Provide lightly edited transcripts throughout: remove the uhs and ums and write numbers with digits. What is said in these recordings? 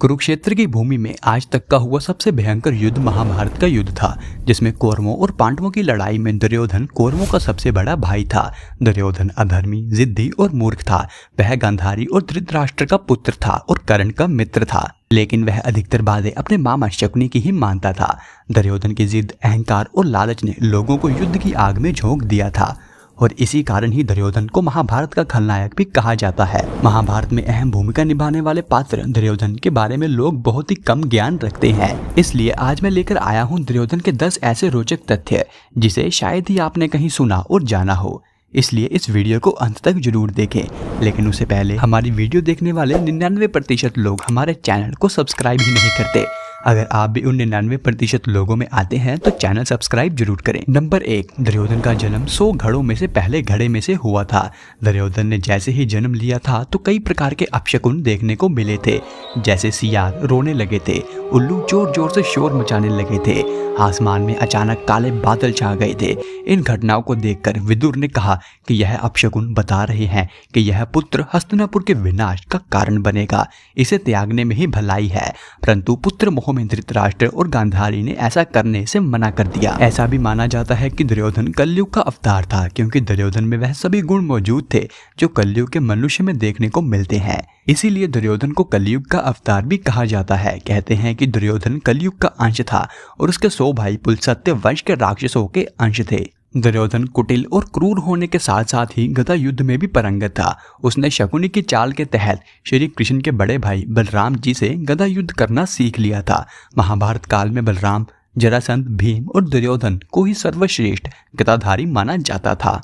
कुरुक्षेत्र की भूमि में आज तक का हुआ सबसे भयंकर युद्ध महाभारत का युद्ध था, जिसमें कौरवों और पांडवों की लड़ाई में दुर्योधन कौरवों का सबसे बड़ा भाई था। दुर्योधन अधर्मी, जिद्दी और मूर्ख था। वह गांधारी और धृतराष्ट्र का पुत्र था और कर्ण का मित्र था, लेकिन वह अधिकतर बातें अपने मामा शकुनी की ही मानता था। दुर्योधन की जिद, अहंकार और लालच ने लोगों को युद्ध की आग में झोंक दिया था और इसी कारण ही दुर्योधन को महाभारत का खलनायक भी कहा जाता है। महाभारत में अहम भूमिका निभाने वाले पात्र दुर्योधन के बारे में लोग बहुत ही कम ज्ञान रखते हैं, इसलिए आज मैं लेकर आया हूँ दुर्योधन के 10 ऐसे रोचक तथ्य जिसे शायद ही आपने कहीं सुना और जाना हो। इसलिए इस वीडियो को अंत तक जरूर देखें। लेकिन उससे पहले हमारी वीडियो देखने वाले 99% लोग हमारे चैनल को सब्सक्राइब ही नहीं करते। अगर आप भी उन 99% लोगों में आते हैं तो चैनल सब्सक्राइब जरूर करें। नंबर 1, दुर्योधन का जन्म 100 घड़ों में से पहले घड़े में से हुआ था। दुर्योधन ने जैसे ही जन्म लिया था तो कई प्रकार के अपशकुन देखने को मिले थे, जैसे सियार रोने लगे थे, उल्लू जोर जोर से शोर मचाने लगे थे, आसमान में अचानक काले बादल छा गए थे। इन घटनाओं को देखकर विदुर ने कहा कि यह अपशकुन बता रहे हैं कि यह पुत्र हस्तिनापुर के विनाश का कारण बनेगा, इसे त्यागने में ही भलाई है। परंतु पुत्र मोह में धृतराष्ट्र और गांधारी ने ऐसा करने से मना कर दिया। ऐसा भी माना जाता है कि दुर्योधन कलयुग का अवतार था, क्योंकि दुर्योधन में वह सभी गुण मौजूद थे जो कलयुग के मनुष्य में देखने को मिलते हैं। इसीलिए दुर्योधन को कलयुग का अवतार भी कहा जाता है। कहते हैं कि दुर्योधन कलयुग का अंश था और उसके 100 भाई पुल सत्य वंश के राक्षसों के अंश थे। दुर्योधन कुटिल और क्रूर होने के साथ साथ ही गदा युद्ध में भी पारंगत था। उसने शकुनी की चाल के तहत श्री कृष्ण के बड़े भाई बलराम जी से गदा युद्ध करना सीख लिया था। महाभारत काल में बलराम, जरासंध, भीम और दुर्योधन को ही सर्वश्रेष्ठ गदाधारी माना जाता था।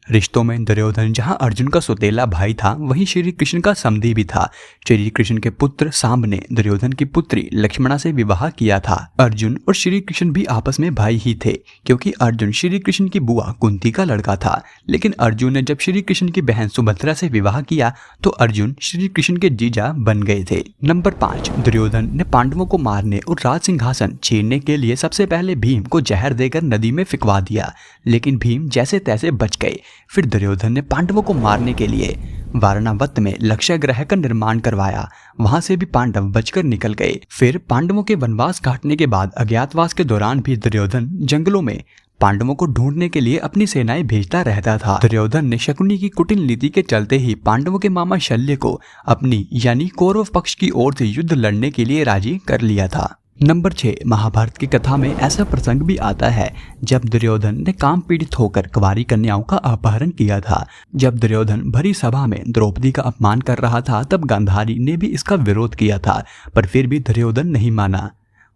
रिश्तों में दुर्योधन जहां अर्जुन का सौतेला भाई था, वहीं श्री कृष्ण का समधी भी था। श्री कृष्ण के पुत्र सांब ने दुर्योधन की पुत्री लक्ष्मणा से विवाह किया था। अर्जुन और श्री कृष्ण भी आपस में भाई ही थे, क्योंकि अर्जुन श्री कृष्ण की बुआ कुंती का लड़का था। लेकिन अर्जुन ने जब श्री कृष्ण की बहन सुभद्रा से विवाह किया तो अर्जुन श्री कृष्ण के जीजा बन गए थे। नंबर 5, दुर्योधन ने पांडवों को मारने और राज सिंहासन छीनने के लिए सबसे पहले भीम को जहर देकर नदी में फिकवा दिया, लेकिन भीम जैसे तैसे बच गए। फिर दुर्योधन ने पांडवों को मारने के लिए वारणावत में लक्ष्य ग्रह का निर्माण करवाया। वहां से भी पांडव बचकर निकल गए। फिर पांडवों के वनवास काटने के बाद अज्ञातवास के दौरान भी दुर्योधन जंगलों में पांडवों को ढूंढने के लिए अपनी सेनाएं भेजता रहता था। दुर्योधन ने शकुनी की कुटिल नीति के चलते ही पांडवों के मामा शल्य को अपनी यानी कौरव पक्ष की ओर से युद्ध लड़ने के लिए राजी कर लिया था। नंबर 6, महाभारत की कथा में ऐसा प्रसंग भी आता है जब दुर्योधन ने काम पीड़ित होकर कुंवारी कन्याओं का अपहरण किया था। जब दुर्योधन भरी सभा में द्रौपदी का अपमान कर रहा था, तब गांधारी ने भी इसका विरोध किया था, पर फिर भी दुर्योधन नहीं माना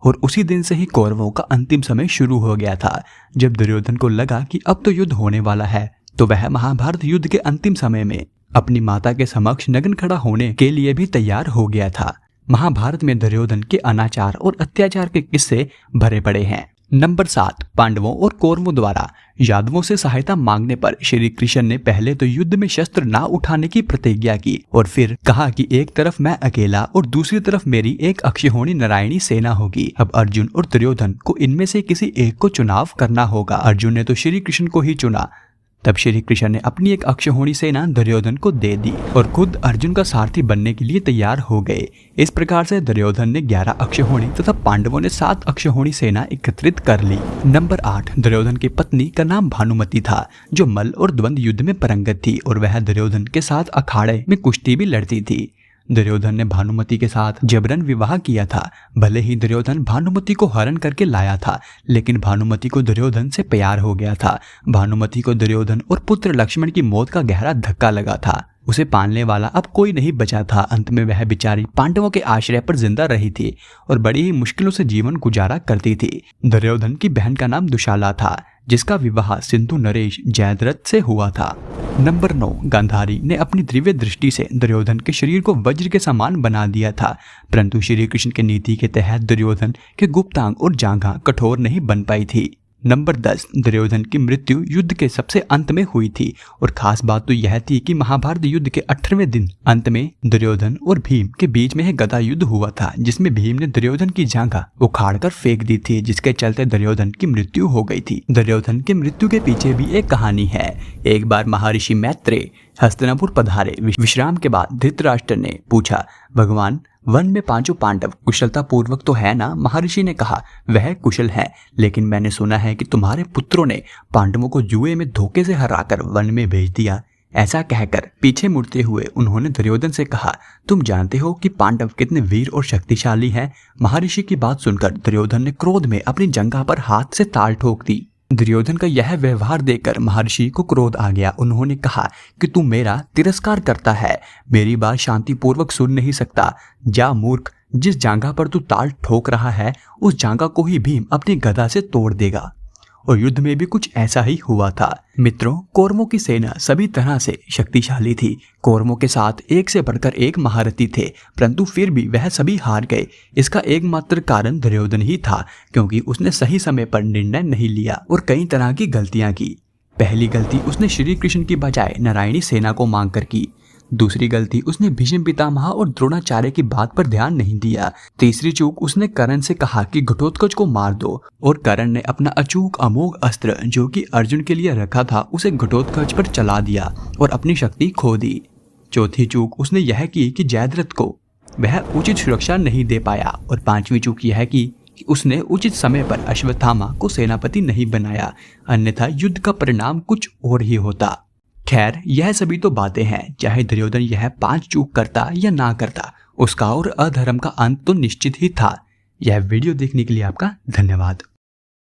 और उसी दिन से ही कौरवों का अंतिम समय शुरू हो गया था। जब दुर्योधन को लगा कि अब तो युद्ध होने वाला है, तो वह महाभारत युद्ध के अंतिम समय में अपनी माता के समक्ष नग्न खड़ा होने के लिए भी तैयार हो गया था। महाभारत में दुर्योधन के अनाचार और अत्याचार के किस्से भरे पड़े हैं। नंबर 7, पांडवों और कौरवों द्वारा यादवों से सहायता मांगने पर श्री कृष्ण ने पहले तो युद्ध में शस्त्र ना उठाने की प्रतिज्ञा की और फिर कहा कि एक तरफ मैं अकेला और दूसरी तरफ मेरी एक अक्षौहिणी नारायणी सेना होगी। अब अर्जुन और दुर्योधन को इनमें से किसी एक को चुनाव करना होगा। अर्जुन ने तो श्री कृष्ण को ही चुना। तब श्री कृष्ण ने अपनी एक अक्षौहिणी सेना दुर्योधन को दे दी और खुद अर्जुन का सारथी बनने के लिए तैयार हो गए। इस प्रकार से दुर्योधन ने 11 अक्षौहिणी तथा पांडवों ने 7 अक्षौहिणी सेना एकत्रित कर ली। नंबर 8, दुर्योधन की पत्नी का नाम भानुमति था, जो मल्ल और द्वंद्व युद्ध में पारंगत थी और वह दुर्योधन के साथ अखाड़े में कुश्ती भी लड़ती थी। दुर्योधन ने भानुमति के साथ जबरन विवाह किया था। भले ही दुर्योधन भानुमति को हरण करके लाया था, लेकिन भानुमति को दुर्योधन से प्यार हो गया था। भानुमति को दुर्योधन और पुत्र लक्ष्मण की मौत का गहरा धक्का लगा था। उसे पालने वाला अब कोई नहीं बचा था। अंत में वह बेचारी पांडवों के आश्रय पर जिंदा रही थी और बड़ी ही मुश्किलों से जीवन गुजारा करती थी। दुर्योधन की बहन का नाम दुशाला था, जिसका विवाह सिंधु नरेश जयद्रथ से हुआ था। नंबर 9, गांधारी ने अपनी दिव्य दृष्टि से दुर्योधन के शरीर को वज्र के समान बना दिया था, परंतु श्री कृष्ण की नीति के तहत दुर्योधन के गुप्तांग और जांघा कठोर नहीं बन पाई थी। नंबर 10, दुर्योधन की मृत्यु युद्ध के सबसे अंत में हुई थी और खास बात तो यह थी कि महाभारत युद्ध के 18वें दिन अंत में दुर्योधन और भीम के बीच में एक गदा युद्ध हुआ था, जिसमें भीम ने दुर्योधन की जांघा उखाड़कर फेंक दी थी, जिसके चलते दुर्योधन की मृत्यु हो गई थी। दुर्योधन की मृत्यु के पीछे भी एक कहानी है। एक बार महर्षि मैत्रेय हस्तिनापुर पधारे। विश्राम के बाद धृतराष्ट्र ने पूछा, भगवान वन में पांचों पांडव कुशलता पूर्वक तो है ना? महर्षि ने कहा, वह कुशल है, लेकिन मैंने सुना है कि तुम्हारे पुत्रों ने पांडवों को जुए में धोखे से हराकर वन में भेज दिया। ऐसा कहकर पीछे मुड़ते हुए उन्होंने दुर्योधन से कहा, तुम जानते हो कि पांडव कितने वीर और शक्तिशाली हैं? महर्षि की बात सुनकर दुर्योधन ने क्रोध में अपनी जंघा पर हाथ से ताल ठोक दी। दुर्योधन का यह व्यवहार देखकर महर्षि को क्रोध आ गया। उन्होंने कहा कि तू मेरा तिरस्कार करता है, मेरी बात शांतिपूर्वक सुन नहीं सकता। जा मूर्ख, जिस जांघा पर तू ताल ठोक रहा है उस जांघा को ही भीम अपनी गदा से तोड़ देगा। और युद्ध में भी कुछ ऐसा ही हुआ था। मित्रों, कौरवों की सेना सभी तरह से शक्तिशाली थी। कौरवों के साथ एक से बढ़कर एक महारथी थे, परंतु फिर भी वह सभी हार गए। इसका एकमात्र कारण दुर्योधन ही था, क्योंकि उसने सही समय पर निर्णय नहीं लिया और कई तरह की गलतियां की। पहली गलती उसने श्री कृष्ण की बजाय नारायणी सेना को मांगकर की। दूसरी गलती उसने भीष्म पितामह और द्रोणाचार्य की बात पर ध्यान नहीं दिया। तीसरी चूक उसने कर्ण से कहा कि घटोत्कच को मार दो, और कर्ण ने अपना अचूक अमोघ अस्त्र जो कि अर्जुन के लिए रखा था उसे घटोत्कच पर चला दिया और अपनी शक्ति खो दी। चौथी चूक उसने यह की कि जयद्रथ को वह उचित सुरक्षा नहीं दे पाया। और पांचवी चूक यह की कि उसने उचित समय पर अश्वत्थामा को सेनापति नहीं बनाया, अन्यथा युद्ध का परिणाम कुछ और ही होता। खैर, यह सभी तो बातें हैं। चाहे दुर्योधन यह 5 चूक करता या ना करता, उसका और अधर्म का अंत तो निश्चित ही था। यह वीडियो देखने के लिए आपका धन्यवाद।